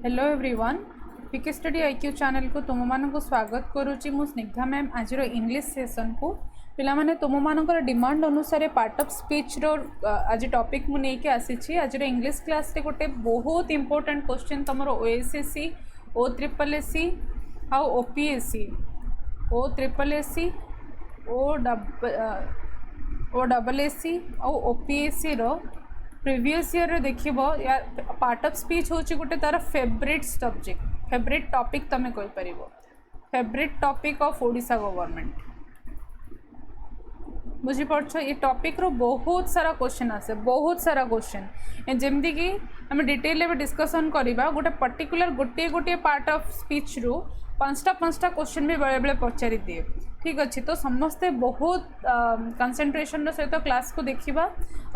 Hello everyone पीके study IQ channel को तुम मान को स्वागत करुच्ची मु स्निग्धा मैम आज इंग्लिश सेशन को पिला माने तुम मानकर डिमांड अनुसार पार्ट ऑफ स्पीच रो आज टॉपिक मु नहीं आसी आज इंग्लिश क्लास रे गोटे बहुत इंपोर्टेंट क्वेश्चन तुम ओएसएससी ओ ट्रिपल एससी आ ओपीएससी ओ ट्रिपल एससी ओ डबल एससी आ ओपीएससी रो प्रीवियस ईयर रे देखिबो या पार्ट ऑफ स्पीच होची गोटे तार फेवरेट सब्जेक्ट फेवरेट टॉपिक तमे कहि परिबो favourite topic of Odisha government बुझी पड़छो ये टॉपिक रो बहुत सारा क्वेश्चन आसे बहुत सारा क्वेश्चन जेमती कि हम डिटेल में डिस्कशन करबा गोटे पर्टिकुलर गोटे गोटे पार्ट ऑफ स्पीच रो पांचटा क्वेश्चन भी बेले बेले पचारि दिए ठीक अच्छे तो समस्ते बहुत कंसंट्रेशन सहित क्लास को देखा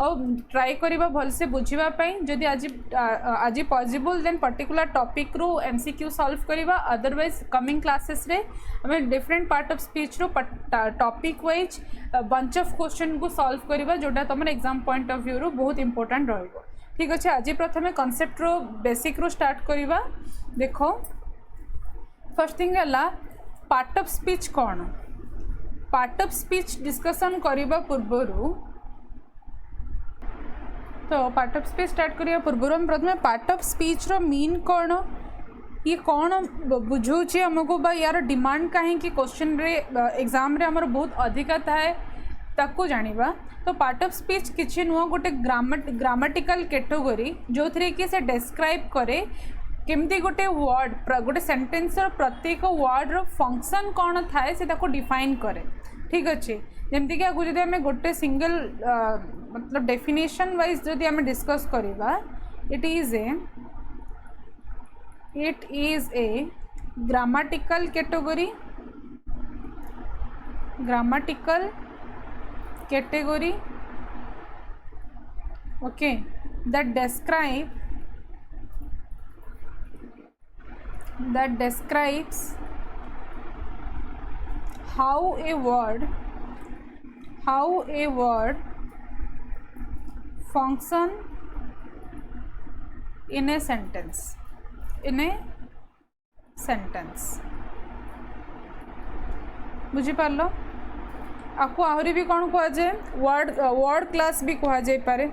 और ट्राई करवा भलसे बुझापी जदि आज पॉसिबल देन पर्टिकुलर टॉपिक रो एमसीक्यू सॉल्व करवा अदरवाइज कमिंग क्लासेस रे हमें डिफरेंट पार्ट ऑफ स्पीच रो topic wise bunch of question को सॉल्व करवा जोटा तुम एग्जाम पॉइंट ऑफ व्यू रो बहुत इंपोर्टेंट रहिबो ठीक अच्छे आज प्रथमे कॉन्सेप्ट रो बेसिक रो स्टार्ट करवा देखो फर्स्ट थिंग है पार्ट ऑफ स्पीच कौन पार्ट ऑफ स्पीच डिस्कशन करने पूर्वर तो पार्ट ऑफ स्पीच स्टार्ट करने पूर्वर हम प्रथम पार्ट ऑफ स्पीच रो मीन कौन ये कौन बुझाऊँ आमको यार डिमांड कहीं क्वेश्चन रे एग्जाम रे हमर बहुत अधिका थाए ताको जानिबा तो पार्ट ऑफ स्पीच किछि नुह गोटे ग्रामेटिकल कैटेगरी जो थी कि से डिस्क्राइब करे केमती गोटे वर्ड गोटे सेंटेंस प्रत्येक वर्ड रो फंक्शन कौन थाए से ताको डिफाइन करे ठीक अच्छे जमती कि आगे जब आम गोटे सिंगल मतलब डेफिनेशन वाइज जदि आम डिस्कस करवा it is A grammatical category okay that describes how a word function in a sentence बुझी पारलो आपको आहरी भी कौन कह जाए वर्ड क्लास भी कह जाए पारे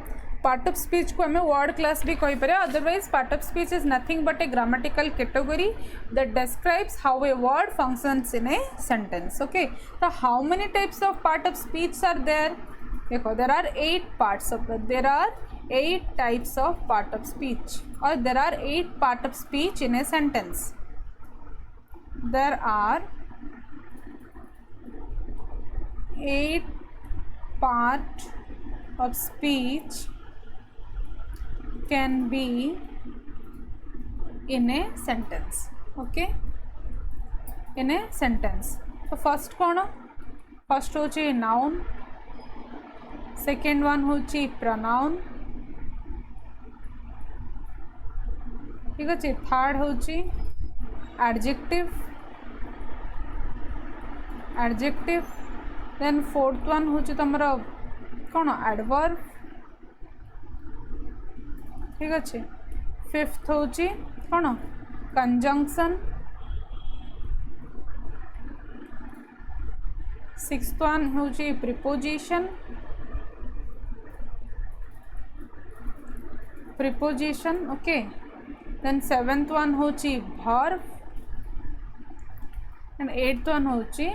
पार्ट ऑफ स्पीच को हमें वर्ड क्लास भी कही पारे otherwise part of speech is nothing but a grammatical category that describes how a word functions in a sentence okay तो how many types of part of speech are there देखो there are 8 types of part of speech और there are 8 part of speech in a sentence there are 8 part of speech can be in a sentence okay in a sentence so first कौन first होची noun second one होची pronoun ठीक अच्छे third होची adjective then fourth one होची तमरा कौन adverb ठीक अच्छे फिफ्थ होची कौन कंजंक्शन सिक्स्थ वन होची preposition okay then seventh one होची वर्ब एंड एट्थ वन होची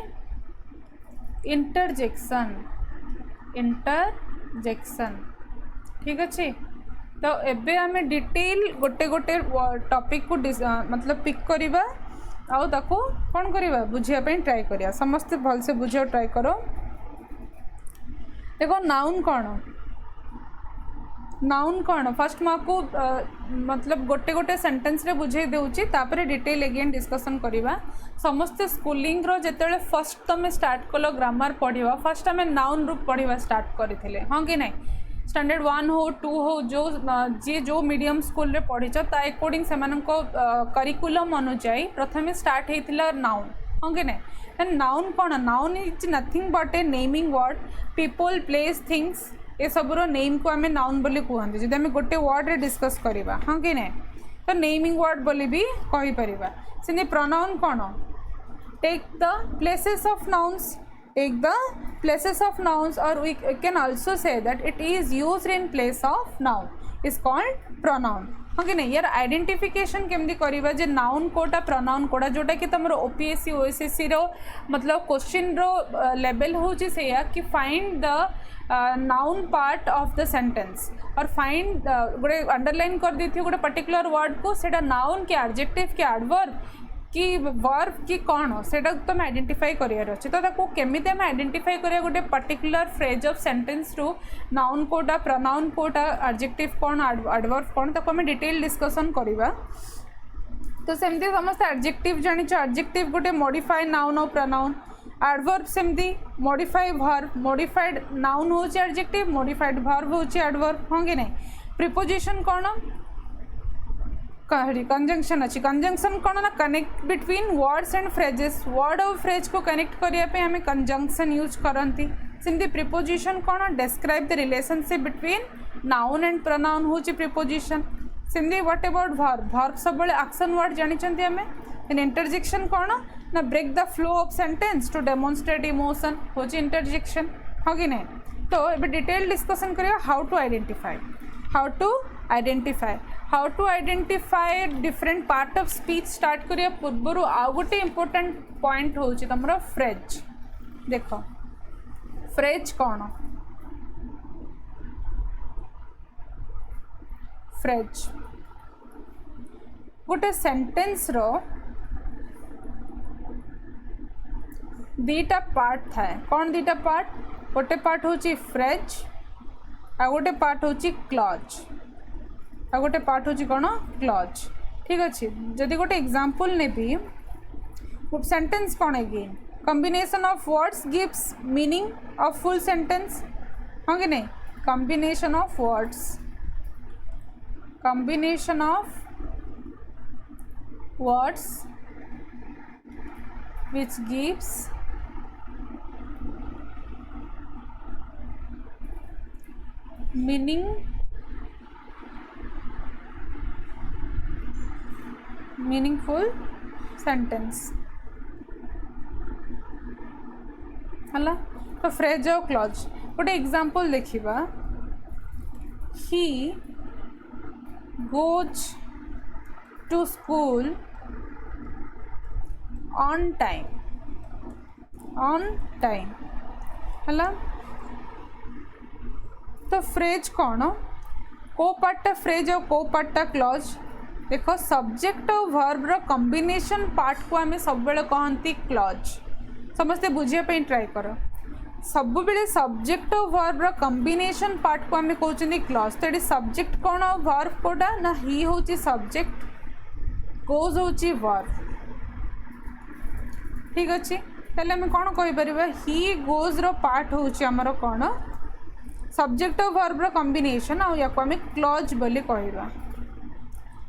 इंटरजेक्शन ठीक अच्छे तो एबे आमे डिटेल गोटे गोटे टॉपिक को मतलब पिक करवा आउ ताको कौन करवा बुझापी ट्राई करिया समस्ते भल से बुझा ट्राई करो देखो नाउन कौन फर्स्ट माको मतलब गोटे गोटे सेंटेंस रे बुझे देउची तापरे डिटेल अगेन डिस्कशन करवा समस्ते स्कूलिंग रो जेतेले फर्स्ट तमे स्टार्ट कलो ग्रामर पढ़िबा फर्स्ट हमें नाउन रूप पढ़िबा स्टार्ट करथिले हां कि नहीं स्टैंडर्ड 1 हो 2 हो जो मीडियम स्कूल रे पढ़िछ ता अकॉर्डिंग सेमानको करिकुलम अनुसार प्रथमे स्टार्ट हेतिला नाउन हां कि नहीं देन नाउन कौन noun is nothing but A naming word people place things ये सबूर नेम को आम नाउन बोली कहते जब आम गोटे वर्ड रे डिस्कस करवा हाँ कि नहीं तो नेमिंग वर्ड बोली भी कहि परिबा सेनी प्रोनाउन कोन take the places of nouns take the places of nouns or we can also say that it is used in place of noun is called pronoun हाँ कि नहीं यार आइडेंटिफिकेशन केमती करिबा जे नाउन कोटा प्रोनाउन कोटा जोटा कि तुम ओपीएससी ओएसएससी रो मतलब क्वेश्चन रो लेवल होची से या कि find the noun part of the sentence और फाइंड गोटे अंडरलाइन कर दी गोटे पर्टिकुलर वर्ड को सेटा नाउन के एडजेक्टिव के एडवर्ब कि वर्ब कि कौन सेटा तुम आइडेंटिफाई करार अच्छे तो ताको केमिति हम आइडेंटिफाई करिया गोटे पर्टिकुलर फ्रेज ऑफ सेंटेंस रु नाउन कोटा प्रोनाउन कोटा एडजेक्टिव कौन एडवर्ब कौन ताको हम डिटेल डिस्कशन करिबा तो सेमती समस्त एडजेक्टिव जानिछ एडजेक्टिव गोटे मॉडिफाई नाउन और प्रोनाउन एडवर्ब सेमती मॉडिफाई वर्ब मॉडिफाइड नाउन होची एडजेक्टिव मॉडिफाइड वर्ब होची एडवर्ब हाँ कि नहीं प्रीपोजिशन कौन कंजंक्शन अच्छी कंजंक्शन कौन ना connect between words and phrases word और फ्रेज को कनेक्ट करने आम कंजंक्शन यूज करती सेमती प्रिपोजिशन कौन describe the relationship between noun and pronoun हूँ प्रिपोजिशन सेमती व्हाट अबाउट वर्ब वर्ब सब एक्शन वर्ड जानी आम इन इंटरजेक्शन कौन ना break the flow of sentence to demonstrate emotion हूँ इंटरजेक्शन हाँ कि नहीं तो ये डिटेल डिस्कशन करिया how to identify different part of speech start करिया पूर्व आउ गोटे इंपोर्टेंट पॉइंट हूँ तुम फ्रेज देख फ्रेज कौन फ्रेज गोटे सेंटेंस रो दीटा पार्ट थाए कौन दीटा पार्ट गोटे पार्ट हूँ फ्रेज आ गोटे पार्ट हूँ क्लॉज आ गोटे पार्ट हूँ कौन क्लॉज ठीक अच्छे जदि गोटे एग्जांपल ने भी सेंटेंस कौन again combination of words gives meaning of full sentence हाँ कि नहीं combination of words which gives meaningful sentence हला तो फ्रेज और क्लॉज गोटे एग्जांपल देखिबा he goes to school on time हला तो फ्रेज कौन को पार्टा फ्रेज और को पार्टा क्लॉज देखो सब्जेक्ट और वर्ब रो कॉम्बिनेशन पार्ट को आम सब कहती क्लॉज समस्ते बुझापी ट्राए कर सब बेले सब्जेक्ट और वर्ब रो कॉम्बिनेशन पार्ट को आम कहते क्लॉज तो ये सब्जेक्ट कौन और वर्ब कोटा ना ही हूँ सब्जेक्ट गोज हूँ वर्ब ठीक अच्छे तेल आम कौन कहीपर ही गोज रो पार्ट हूँ आमर कौन सब्जेक्ट और वर्ब रो कॉम्बिनेशन आम क्लॉज बोली कहवा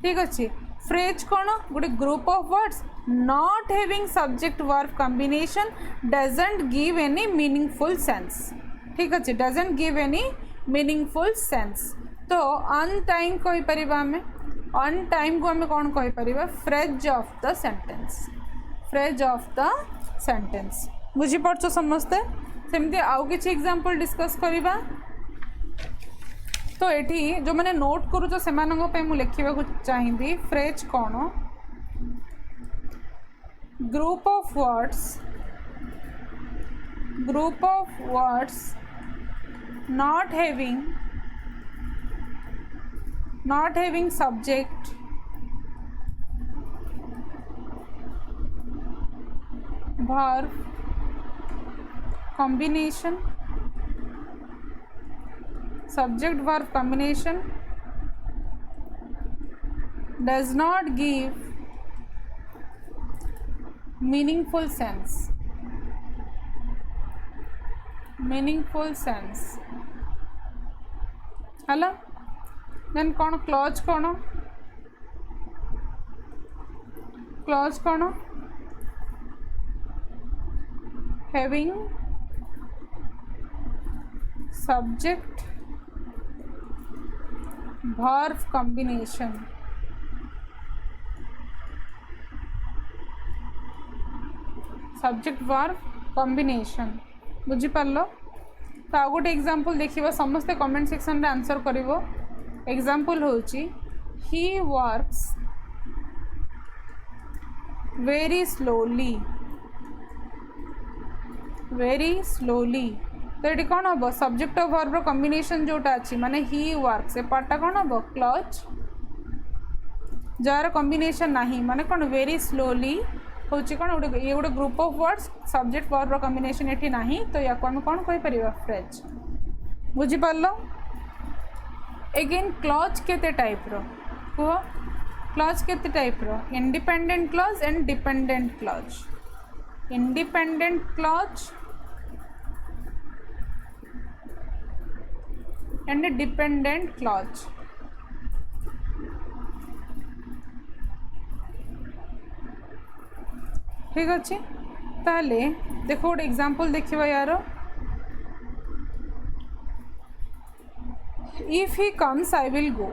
ठीक अच्छे फ्रेज कौन गोटे group of words not having subject verb combination doesn't give any meaningful sense ठीक अच्छे doesn't give any meaningful sense तो ऑन टाइम कहीपर आम ऑन टाइम को आम कौन कहीपर फ्रेज ऑफ द सेंटेंस बुझीपार समस्ते सेमती आउ किसी एग्जांपल डिस्कस करवा तो ये जो मैंने नोट करूँ से लिखा चाहिए फ्रेज कौन group of words not having subject verb combination subject verb combination does not give meaningful sense हला देन कौन क्लॉज कौन having subject verb combination subject verb combination बुझी पारलो। तो आ गोटे एग्जांपल देखिबा समस्ते कमेंट सेक्शन रे आंसर करिवो। एग्जांपल होची ही वर्क्स वेरी स्लोली तो ये कौन हम सब्जेक्ट ऑफ वर्ब कॉम्बिनेशन जोटा अच्छी माने ही वर्क्स ए पार्टा कौन हम क्लच जार कॉम्बिनेशन नहीं माने कौन वेरी स्लोली हूँ कौन गोटे ये गोटे group of words subject verb combination ये नहीं तो या आम कौन कहीपर फ्रेज बुझीपार। एगेन क्लच केते टाइप रो कह क्लच केते टाइप रो independent clause and dependent clause. Independent clause and dependent clause. ठीक अच्छे ताले देखो गोटे एग्जांपल देखिबा यार if he comes I will go.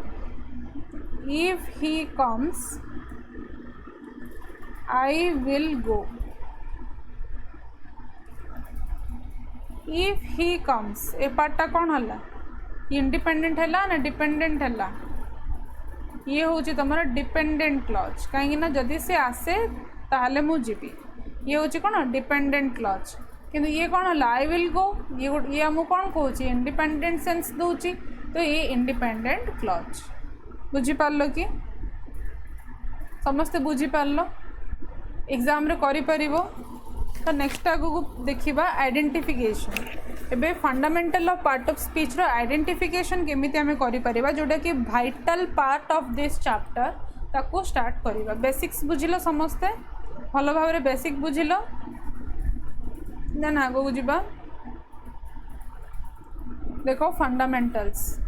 If he comes I will go. If he comes ए पार्टा कौन हला इंडिपेंडेंट है ना डिपेंडेंट है ये हूँ तुम डिपेंडेंट क्लच कहीं जदि से आसे ताहले मु जीवी ये हूँ कौन डिपेंडेंट क्लच किंतु ये कौन है आई विल गो ये आमको कौन कहूँ इंडिपेंडेंट सेंस दूची तो ये इंडिपेंडेंट क्लच बुझीपार कि समस्ते बुझीपार एग्जाम रे करि परिबो। तो नेक्स्ट आगु देखिबा आइडेंटिफिकेशन एबे fundamental of part of speech रो आइडेंटिफिकेशन केमिति हमें करि परिबा जोटा कि vital part of this chapter ताको स्टार्ट करिबा। बेसिक्स बुझिलो समस्ते भलो भाव रे बेसिक बुझिलो ना आगु बुझिबा। देखो फंडामेंटल्स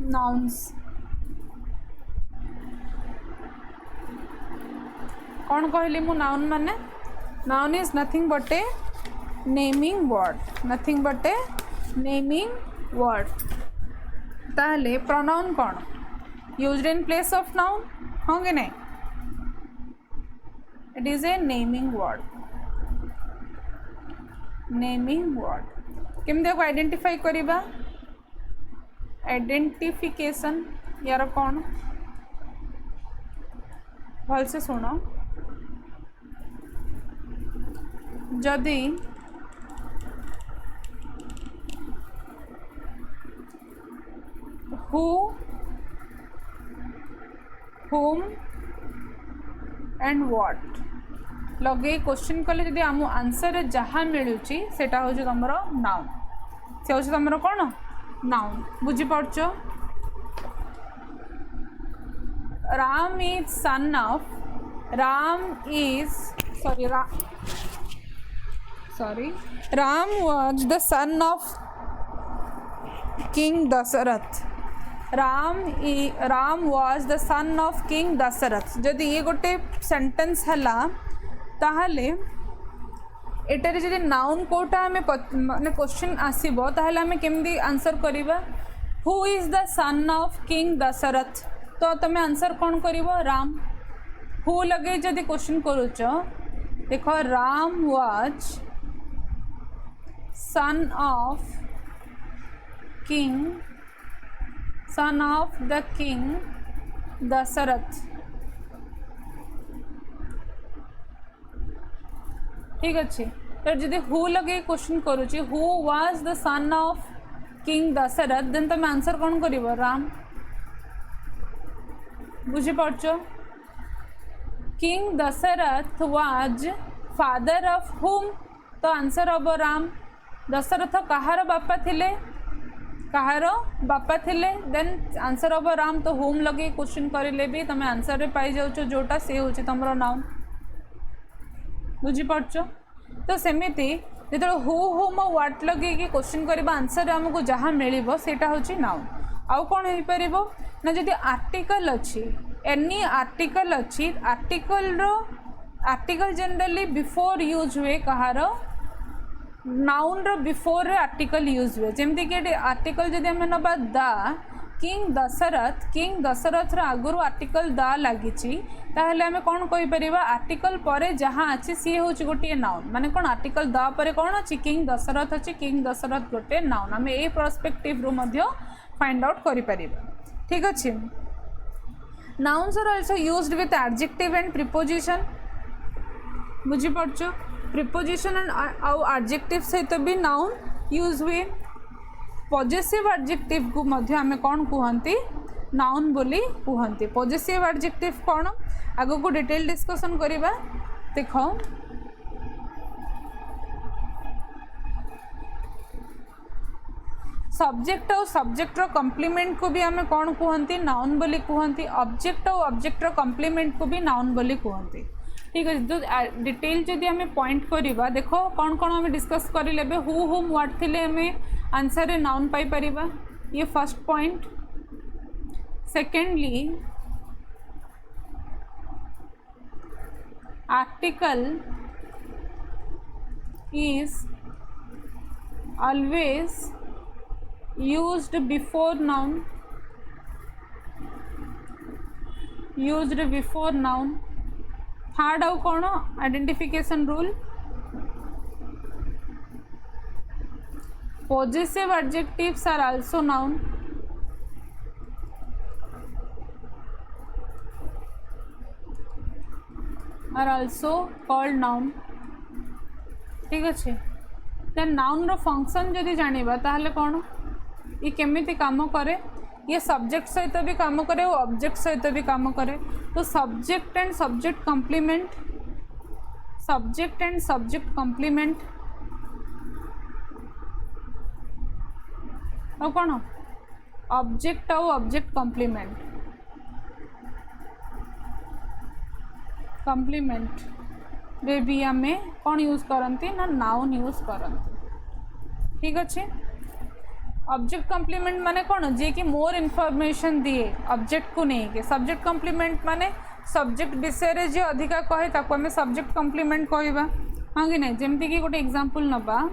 नाउन्स कौन कहली मु नाउन माने noun is nothing but A naming word nothing but A naming word. ताहले प्रोनाउन कौन used in place of noun हाँ कि नहीं it is A naming word. Naming word केमती को आइडेंटिफाई करिबा आइडेंटिफिकेशन यार कौन भल से सुन जदि हु whom एंड व्हाट लगे क्वेश्चन कले जदि आम आंसर जहाँ मिलूची सेटा हूँ तुम नाउन से हूँ तुम कौन नाउन बुझीपार। Ram is son of Ram was the son of king Dasharath. Ram was the son of king Dasharath जदि ये गोटे सेंटेंस हला ताहले एटारे जदि नाउन कोटा हमें माने क्वेश्चन आसीबो ताहले हमें केमदी आंसर करिबा who is the son of king Dasharatha तो तमे आंसर कौन करिबो राम। हु लगे जदि क्वेश्चन करूच देखो Ram was son of the king Dasharath. ठीक अच्छे तो जदि हु लगे क्वेश्चन करुच्ची who was the son of king Dasharath then तुम आंसर कौन करिवो राम बुझीपार। King Dasharath was father of whom तो आंसर हम राम। दशरथ कहार बापा थिले देन आंसर हम राम तो हुम लगे क्वेश्चन करें भी तुम आंसर रे पाई जाउछ जोटा से हूँ तुम नाउन बुझीपार। तो सेमिति जो हु हुम व्हाट लगे कि क्वेश्चन करबा आंसर आमको जहाँ मिल सेटा हूँ नाउन। आउ कौन हो पार ना जदि आर्टिकल अच्छी एनी आर्टिकल अच्छी आर्टिकल जनरली बिफोर यूज हुए कहार नाउन रो बिफोर रे आर्टिकल यूज हुए जमती कि आर्टिकल जदि आम नबा द किंग दशरथ आगुरी आर्टिकल द लगी ताहले आम कौन कहीपर आर्टिकल पर जहाँ अच्छी सी हूँ गोटे नाउन माने कौन आर्टिकल द पर कौन अच्छी किंग दशरथ अच्छी किंग दशरथ गोटे नाउन आम ए पर्सपेक्टिव रू फाइंड आउट करें ठीक अच्छे nouns are also used with adjective and preposition बुझीपार प्रिपोजिशन एंड आउ एडजेक्टिव सहित भी नाउन यूज हुए पॉजेसिव एडजेक्टिव को मध्य आमे कौन कहते नाउन बोली कहते पॉजेसिव एडजेक्टिव कौन आगो को डिटेल डिस्कशन करिबा देख सब्जेक्ट और सब्जेक्ट रो कॉम्प्लीमेंट को भी आमे कौन कहते नाउन बोली कहते ऑब्जेक्ट और ऑब्जेक्ट रो कॉम्प्लीमेंट को भी नाउन बोली कहते ठीक है जो डिटेल जदि आम पॉइंट करवा देख कौन कौन आम डिस्कस करें हु हुम व्हाट थिले आम आंसर रे नाउन पाई परिबा ये first point secondly article is always used before noun third आउ कौन identification rule possessive adjectives are also noun are also called noun ठीक अच्छे देन नाउन रो फंक्शन जदि जानिबा ताहले कौन ये केमिति काम करे ये सब्जेक्ट सहित भी काम करे और ऑब्जेक्ट सहित भी काम करे तो सब्जेक्ट एंड सब्जेक्ट कॉम्प्लीमेंट और कौन ऑब्जेक्ट और ऑब्जेक्ट कॉम्प्लीमेंट रे भी आम कौन यूज करती ना नाउन यूज करती ठीक अच्छे ऑब्जेक्ट कॉम्प्लीमेंट माने कौन जी कि मोर इनफॉरमेशन दिए ऑब्जेक्ट को नहीं के सब्जेक्ट कॉम्प्लीमेंट माने सब्जेक्ट विषय रे जे अधिका कहे ताको आम सब्जेक्ट कॉम्प्लीमेंट कहवा हाँ कि नहीं जमती कि गोटे एग्जांपल नबा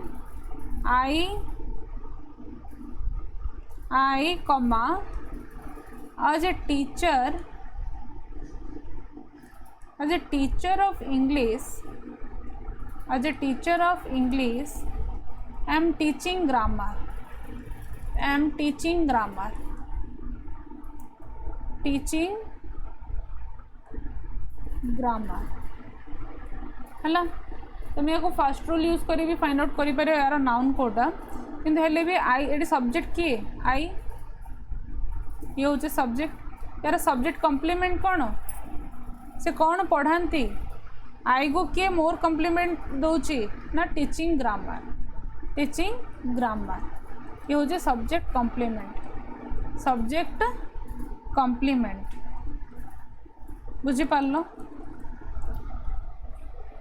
I comma as a teacher of English I am teaching grammar है तो मैं को फास्ट रूल यूज करी भी फाइंड आउट करि पारे यार नाउन कोटा किंतु हेले भी आई एडी सब्जेक्ट किए आई ये हूँ सब्जेक्ट यार सब्जेक्ट कॉम्प्लीमेंट कौन से कौन पढ़ाती आई को किए मोर कॉम्प्लीमेंट दौची ना टीचिंग ग्रामर ये हूँ सब्जेक्ट कॉम्प्लीमेंट बुझीपार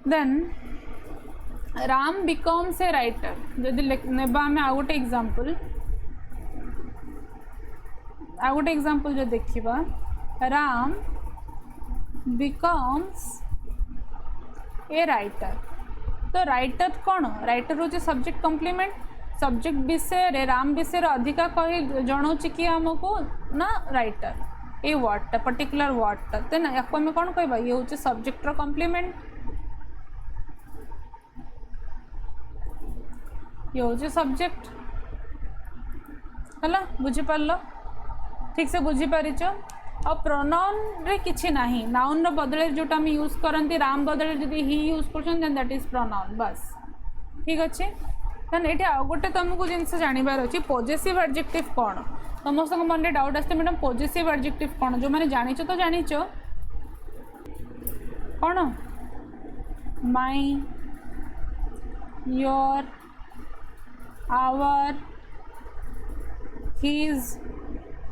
then Ram becomes a writer जदि नेबा आम आ गोटे एग्जांपल जो देखिबा राम बिकम्स ए राइटर तो राइटर कौन राइटर हूँ सब्जेक्ट कॉम्प्लीमेंट सब्जेक्ट विषय रे राम विषय अधिका कही जनाऊँच कि आमको ना राइटर ये वर्डटा पर्टिकुलर वर्डटा तो ना या आम कौन कहबा ये हूँ सब्जेक्टर कॉम्प्लीमेंट ये हूँ सब्जेक्ट है बुझीपार ठीक से बुझीपारिच और प्रोनाउन रे किछि नाही नाउन रो बदले जोटा हम यूज करंती राम बदले जदि ही यूज करछन देन दैट इज प्रोनाउन बस ठीक अच्छे देन एठी आ गोटे तुमको जिनस जानिबार अछि पॉजेसिव एडजेक्टिव कौन समस्त मन में डाउट आसते मैडम पॉजेसिव एडजेक्टिव कौन जो मैंने जानिच तो जानिच कौन my your our his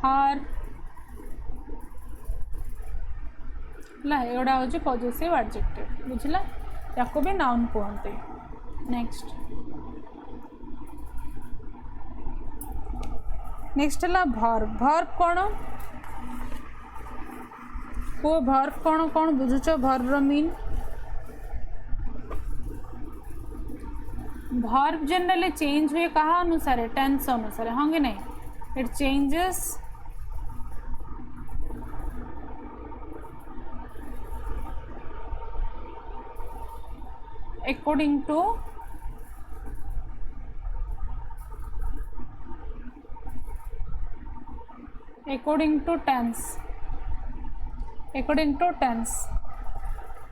her एगुड़ा हूँ पॉजेसिव एडजेक्टिव बुझला या भी नाउन कहते नेक्स्ट है भर्ब कौन को भर्ब कौन कौन बुझुच verb mean verb generally change हुए कहा अनुसार टेंस अनुसार हाँ कि नहीं it changes according to tense according to tense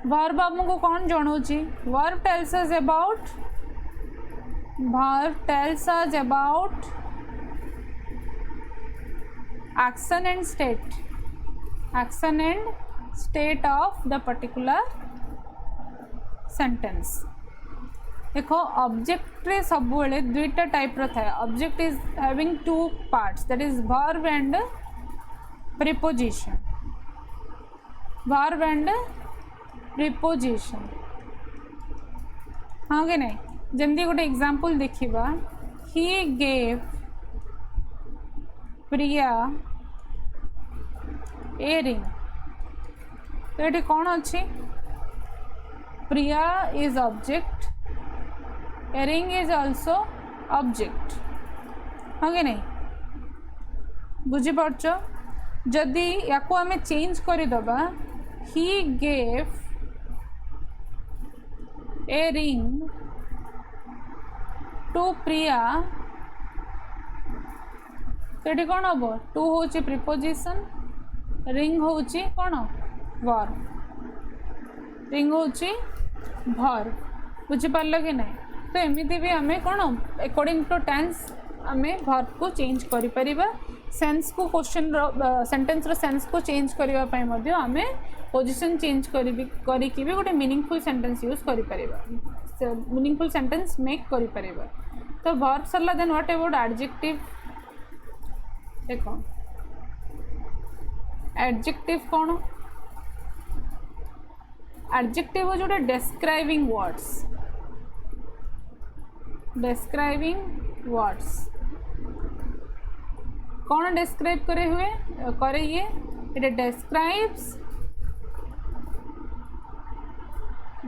verb हमको कौन जनाऊँगी verb tells us about action and state of the particular sentence देखो ऑब्जेक्ट रे सब बेले दुईटा टाइप रो थाए object is having two parts that is verb and preposition हाँ कि नहीं जमती गोटे एग्जांपल देखिबा he gave Priya a ring तो ये कौन अच्छी Priya is object, a ring is also object हाँ कि नहीं बुझी पार्छ जदि या को हमें चेंज करी दबा he gave a ring to Priya तो कौन हम टू हूँ प्रिपोजिशन रिंग हूँ कौन वर्ब रिंग हूँ वर्ब बुझीपार कि ना तो एमती भी आम कौन अकॉर्डिंग टू टेंस आम वर्ब को चेंज करिपरिबा सेंस को क्वेश्चन सेंटेंस रो सेंस को चेंज करने आम पोजिशन चेंज करके भी गोटे मीनिंगफुल सेंटेंस यूज करिपरिबा मीनिंगफुल सेंटेंस मेक करिपरिबा तो वर्ब सरला देन व्हाट अबाउट एडजेक्टिव देखो एडजेक्टिव कौन एडजेक्टिव हो जोटे describing words कौन describe करे ये it describes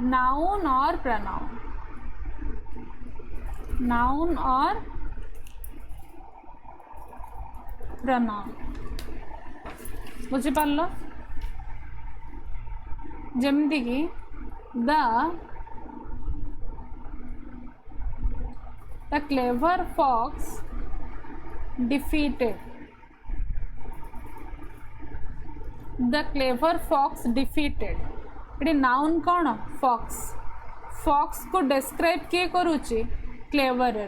noun or pronoun बुझी पारल जमती कि द क्लेवर फॉक्स डिफीटेड ये नाउन कौन फॉक्स को डिस्क्राइब किए करुच्ची क्लेवर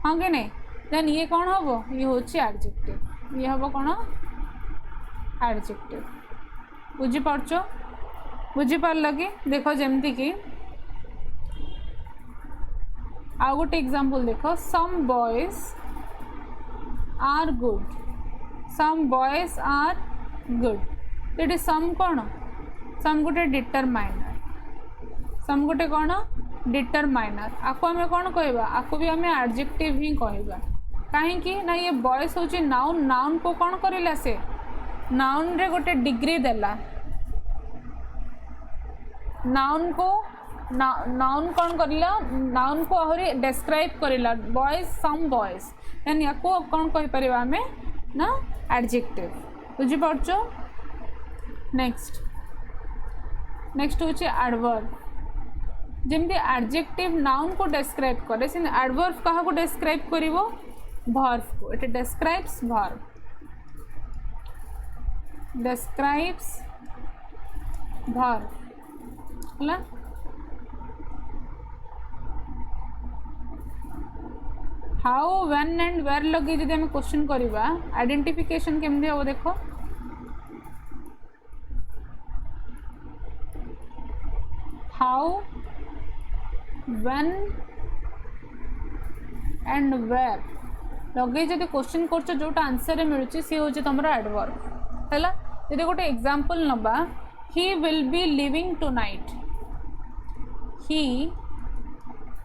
हाँ कि नहीं देन ये कौन हम ये हूँ एडजेक्टिव ये हम कौन एडजेक्टिव बुझीपार बुझीपार कि देख जमती कि आउ गोटे एग्जांपल देख सम बॉयज आर गुड तो ये सम कौन सम गोटे डिटरमाइनर आपको आम कौन कहवा आपको भी आम एडजेक्टिव ही कहवा कहीं ना ये बॉयज हूँ नाउन को कौन करा से नाउन रे गोटे डिग्री देला नाउन कौन करला नाउन को आहरी डिस्क्राइब करला बॉयज सम बॉयज देन या को कौन कहि परिबा हमें ना एडजेक्टिव बुझी पारछो नेक्स्ट होची एडवर्ब जेमती एडजेक्टिव नाउन को डिस्क्राइब करे से एडवर्ब कहा को डिस्क्राइब करिवो वर्ब को इट डिस्क्राइब्स वर्ब है हाउ व्हेन एंड वेयर लगे जदि आम क्वेश्चन करवा आइडेंटिफिकेशन केमती हम देख हाउ व्हेन एंड वेयर लगे जदि क्वेश्चन कर जोटा आंसर मिलूँ सी हूँ तुम एडवर्ब है जदि गोटे एग्जांपल नबा ही will be living tonight he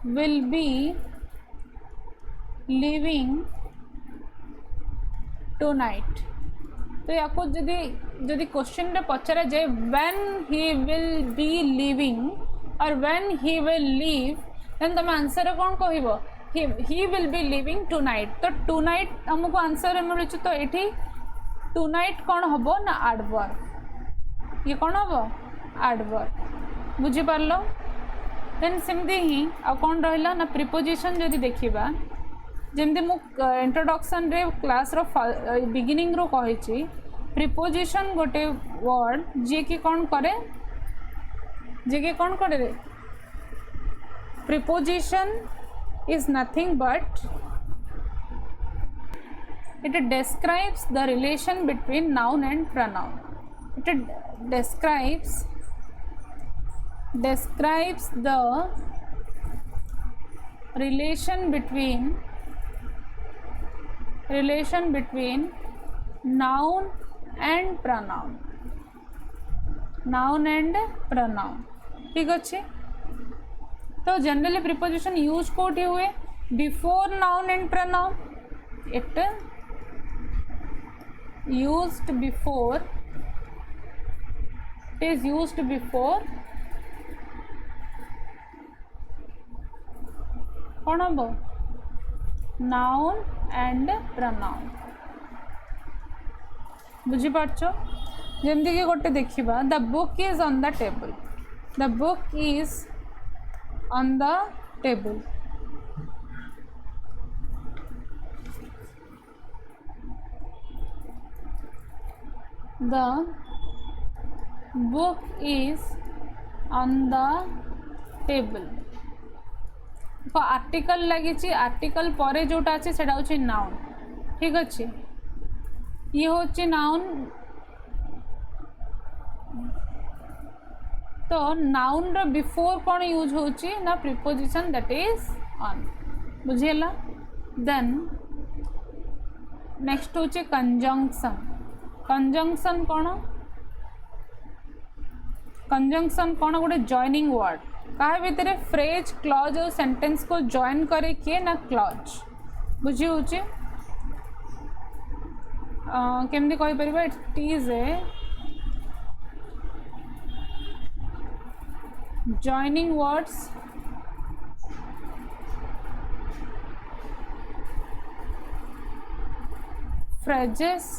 will be living tonight तो या को जदि क्वेश्चन रे पचरा जाए when he will be living और when he will live then तुम आंसर कौन कहब he will be living tonight तो टू नाइट आमको आंसर मिलूँ तो ये टू नाइट कौन हम ना एडवर्ब ये कौन हम एडवर्ब बुझीपार देन सेमती ही आ कौन रहा ना प्रिपोजिशन जदि देखा जमती मु इंट्रोडक्शन रे क्लास रो बिगिनिंग रो कही प्रिपोजिशन गोटे वर्ड जी कि कौन करे जी कि कौन करे रे preposition is nothing but it describes the relation between noun and pronoun. It describes the relation between noun and pronoun. Noun and pronoun. ठीक अच्छे तो जनरली प्रिपोजिशन यूज कोठी हुए before noun and pronoun. It used before it is used before कौन हम noun and pronoun बुझी पार्छ जमती कि गोटे देखा the book is on the table the book is on the table the book is on the table तो article लगी आर्टिकल पर जोटा अच्छे से नाउन ठीक अच्छे ये हूँ नाउन तो नाउन रो बिफोर कौन यूज होची ना प्रिपोजिशन दैट इज ऑन बुझेला देन नेक्स्ट होची कंजंक्शन कंजंक्शन कौन गोटे जॉइनिंग वर्ड क्या भितर फ्रेज क्लॉज और सेंटेंस को जॉइन करे किए ना क्लॉज बुझी हूँ केमती कहीपर it is a joining words phrases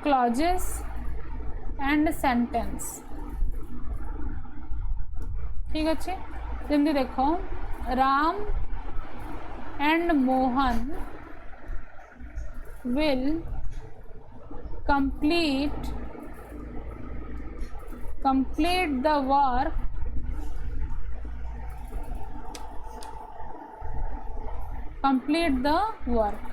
clauses and sentence ठीक अच्छे जमती देखो Ram and Mohan will complete the work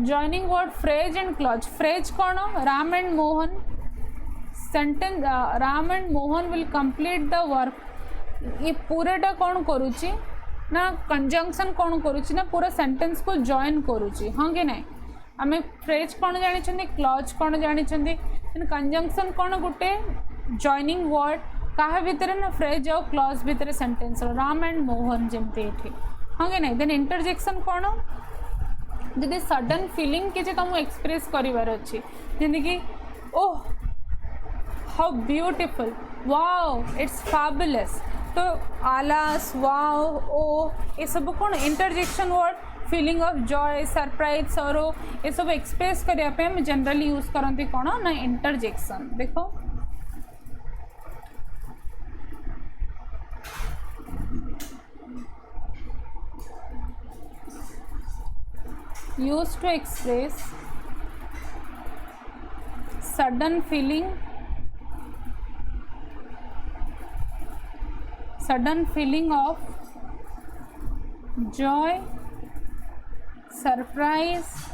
joining word phrase and clause phrase कौन Ram and Mohan sentence Ram and Mohan will complete the work ये पूराटा कौन करुच्ची ना कंजंक्शन कौन करुच्ची ना पूरा सेंटेंस को जॉइन करुच्ची हाँ कि नहीं आम फ्रेज कौन जानी क्लॉज कौन जानी कंजंक्शन कौन गोटे जॉइनिंग वर्ड क्या भितर ना फ्रेज और क्लॉज भितर सेंटेंस राम एंड मोहन जमती ये हाँ कि नहीं देन इंटरजेक्शन कौन जदि सडन फीलिंग किसी तुम एक्सप्रेस कर अच्छी जमी कि oh how beautiful wow it's fabulous तो आलास वाओ ओ ये सब कौन interjection word feeling of Joy surprise सरो ये सब एक्सप्रेस करने जनरली यूज करती कौन ना इंटरजेक्शन देखो used to express sudden feeling of joy surprise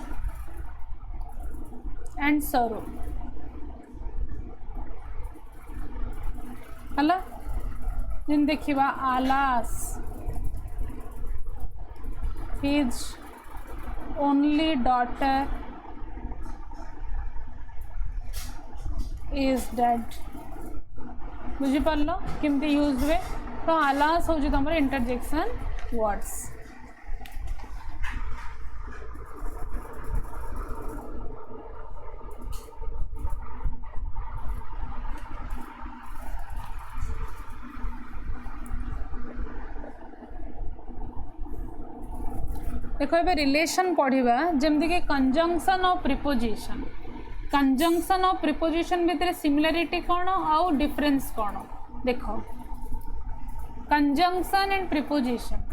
and sorrow हला जिन देखिबा आलास his only daughter is dead बुझीपार केमती यूज हुए तो आलास हूँ तुम इंटरजेक्शन वर्ड्स देखो ए रिलेशन पढ़ा जमती कि conjunction of preposition conjunction of preposition भितर सिमिलरिटी कौन आउ डिफरेंस कौन देख कंजंक्शन एंड प्रिपोजिशन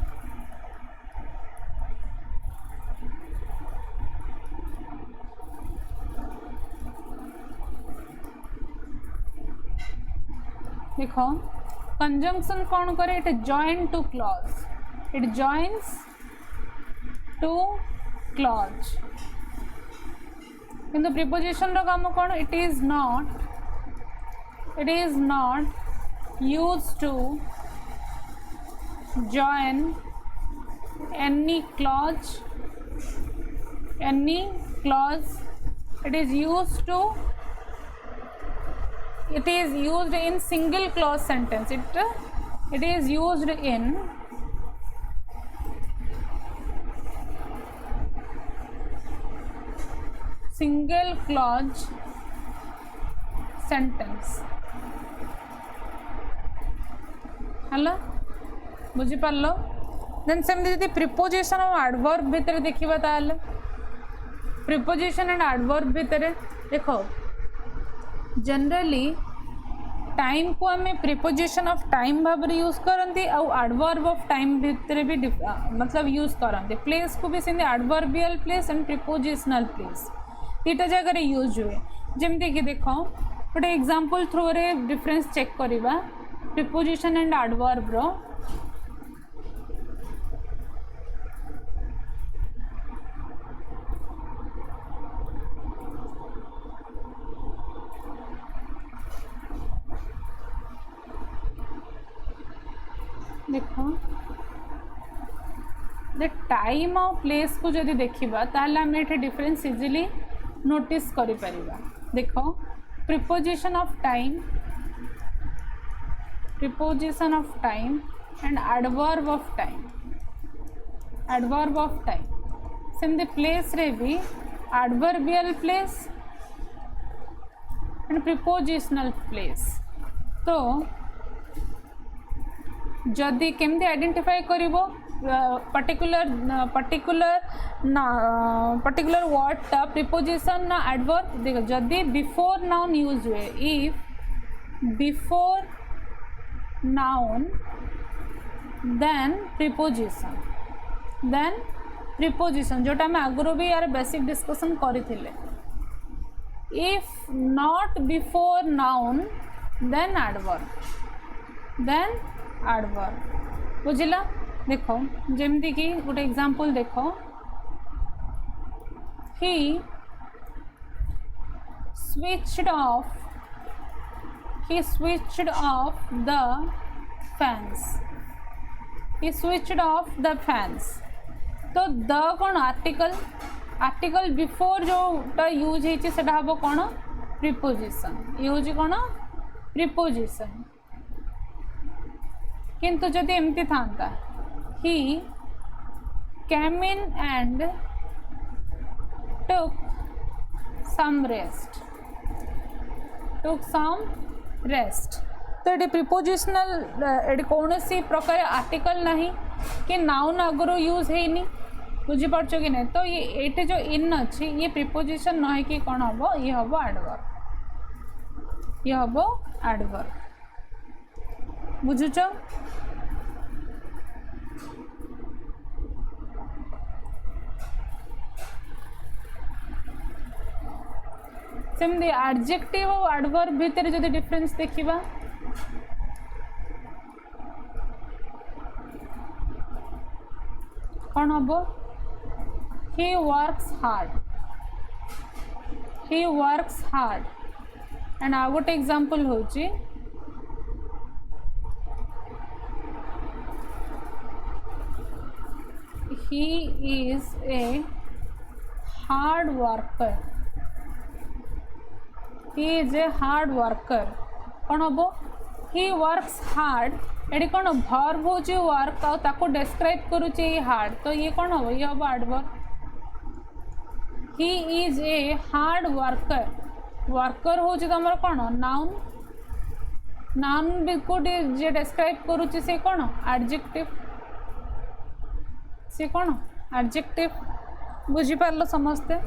देखो कंजंक्शन कौन करे it join two clause it joins two clause किंतु प्रिपोजिशन रो काम कौन it is not use to join any clause it is use to it is used in single clause sentence it is used in single clause sentence हला बुझी पारलो then सेमती जदि preposition और adverb भितर देखिबा ताले प्रिपोजिशन एंड एडवर्ब भितर देखो जनरली टाइम को आम प्रिपोजिशन ऑफ टाइम भाव यूज करती एडवर्ब ऑफ टाइम भितर भी मतलब यूज करते प्लेस को भी सेमती adverbial place and prepositional place दुईटा जगह यूज हुए जमती कि देख गोटे एग्जांपल थ्रू रे डिफरेंस चेक करवा प्रिपोजिशन एंड एडवर्ब रो देखो द टाइम और प्लेस को जदि देखा ताल आम ये डिफरेंस इजिली नोटिस करि परिबा देखो preposition of time and adverb of time सेमती प्लेस रे भी adverbial place and prepositional place तो जदि केमती आइडेंटिफाई करिवो पर्टिकुलर वर्ड टा प्रिपोजिशन ना एडवर्ब देखो जदि बिफोर नाउन यूज हुए if before noun then preposition जोटा मैं आगुरी भी यार बेसिक डिस्कशन करथिले if not before noun then adverb बुझिला देखो जमती कि गोटे एग्जांपल देखो he switched off the fans तो द कौन आर्टिकल बिफोर जोटा यूज होती से हम कौन प्रिपोजिशन यूज कौन प्रिपोजिशन किंतु जदि एमती था ही केम in and took some rest तो ये प्रिपोजिशनल ये कौन सी प्रकार आर्टिकल नहीं कि नाउन आगुरी यूज है बुझीपार कि नहीं तो ये जो इन अच्छी ये प्रिपोजिशन न कि कौन हम ये हम एडवर्ब बुझुच सेमती एडजेक्टिव और एडवर्ब भितर जदि डिफरेंस देखिबा कौन हम ही वर्क्स हार्ड एंड आ गोटे एग्जांपल होची he is a hard worker कौन हम he works hard ये कौन verb हो वर्क आको describe करुचे हार्ड तो ये कौन हम ये हम adverb he is a hard worker हो तुम कौन नाउन को जे describe करुचे से कौन एडजेक्टिव से कौन एडजेक्टिव बुझी पारलो समस्ते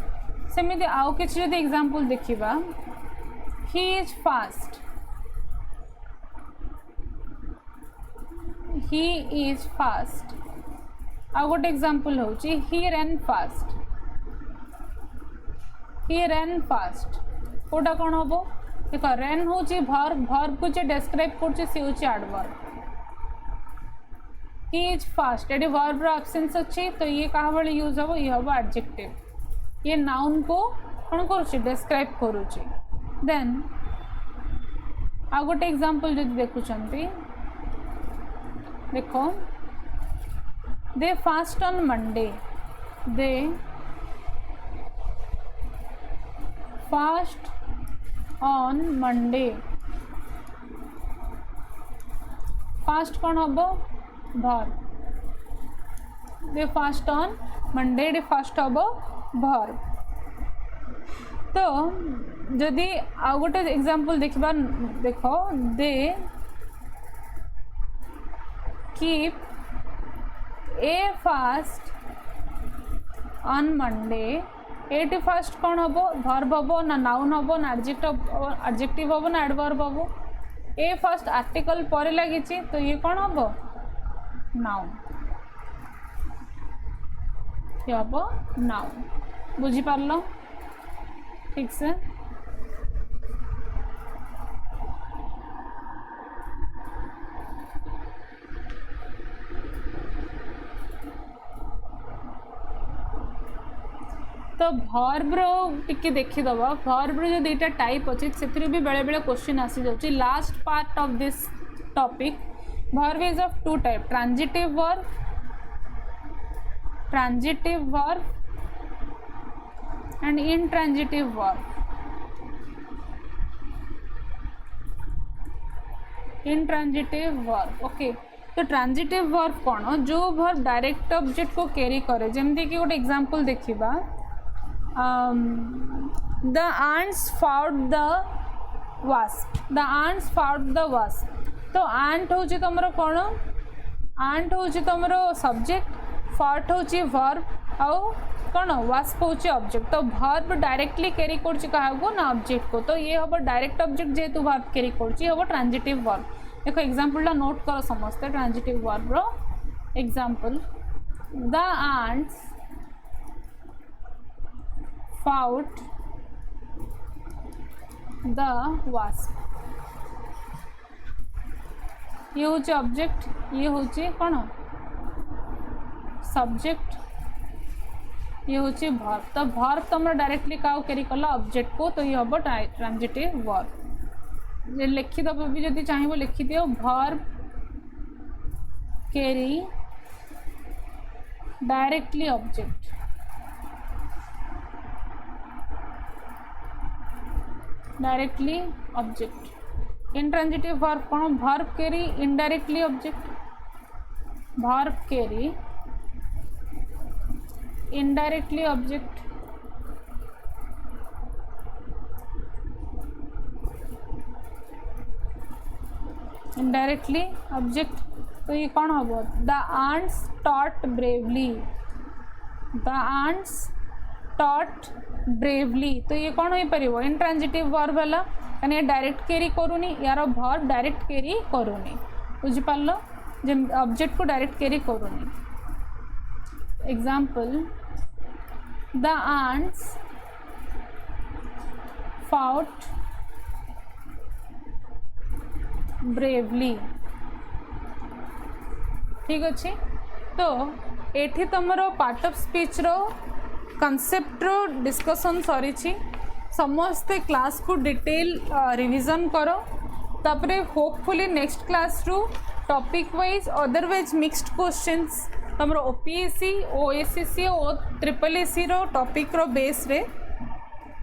सेमिति आउ किछि जदि एग्जांपल देखिबा he is fast he is fast आउ गोटे एग्जांपल होची ही रन फास्ट ही रन फास्ट कोटा कौन हम देख रेन हूँ भर्ब भर्ब को डेस्क्राइब कर एडवर्ब ही इज फास्ट ये वर्ब एब्सेंस अच्छी तो ये कहा भाई यूज हम ये हम एडजेक्टिव ये नाउन को कौन कर डेस्क्राइब करुच्ची देन आ गोटे एग्जांपल जब देखुं देखो they fast on Monday they fast on Monday fast कौन हम verb they fast on Monday they fast हम verb तो जदि आउ गोटे एग्जांपल देखा देखो they keep a fast on Monday एटी फास्ट कौन हम verb हम ना नाउन हम ना एडजेक्टिव हम ना एडवर्ब हम ए फास्ट आर्टिकल पर लगी तो ये कौन हम नाउन ये हम नाउन बुझी पारल ठीक से तो भर्ब रे देखीदबा भर्ब रे जो दुईटा टाइप अच्छे से भी बेले बेले क्वेश्चन आसी जाउची last part of this topic verb is of two type transitive verb and intransitive verb intransitive verb okay तो ट्रांजिटिव वर्ब कौन जो वर्ब डायरेक्ट ऑब्जेक्ट को कैरी करे जमती कि गोटे एग्जांपल देखिबा the ants fought the wasp the ants fought the wasp तो ant होची तमरो कोन ant होची तमरो सब्जेक्ट fought होची verb आउ कोन wasp होची ऑब्जेक्ट तो verb डायरेक्टली कैरी करची काहागो ना ऑब्जेक्ट को तो ये हबो डायरेक्ट ऑब्जेक्ट जेतु verb कैरी करची हबो ट्रांजिटिव वर्ब देखो एग्जांपल ला नोट करो समस्त ट्रांजिटिव वर्ब रो example the ants fought the wasp ये हूँ ऑब्जेक्ट ये हूँ कौन सब्जेक्ट ये हूँ वर्ब तो वर्ब तुम डायरेक्टली क्या कैरी कला ऑब्जेक्ट को तो ये हम ट्रांजिटिव वर्ब ये लिखिदब भी जब चाहिए लिखि दियो verb carry directly object directly object intransitive verb कौन verb carry indirectly object verb carry indirectly object indirectly object तो ये कौन हम the ants fought bravely the ants fought bravely तो ये कौन हो पार इनट्रांजिटिव वर्ब है कहीं डायरेक्ट कैरी करूनी यार वर्ब डायरेक्ट कैरी करूनी बुझिपाल ऑब्जेक्ट को डायरेक्ट कैरी करूनी example the ants fought bravely ठीक अच्छे तो एठी तुमरो पार्ट ऑफ स्पीच रो कॉन्सेप्ट रो डिस्कशन सरी समस्ते क्लास को डिटेल रिवीजन करो तापरे होपफुली नेक्स्ट क्लास रू topic wise otherwise mixed questions तुम ओपीएससी ओएसएससी और ट्रिपल एससी रो टॉपिक रो बेस रे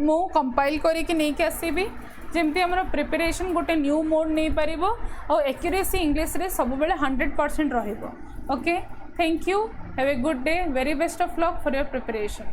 मु कंपाइल करके नहीं आसबि जमती आम प्रिपरेशन गोटे न्यू मोड नहीं पार और एक्यूरेसी इंग्लिश रे सब बेले 100% रहिबो okay thank you have a good day very best of luck for your preparation.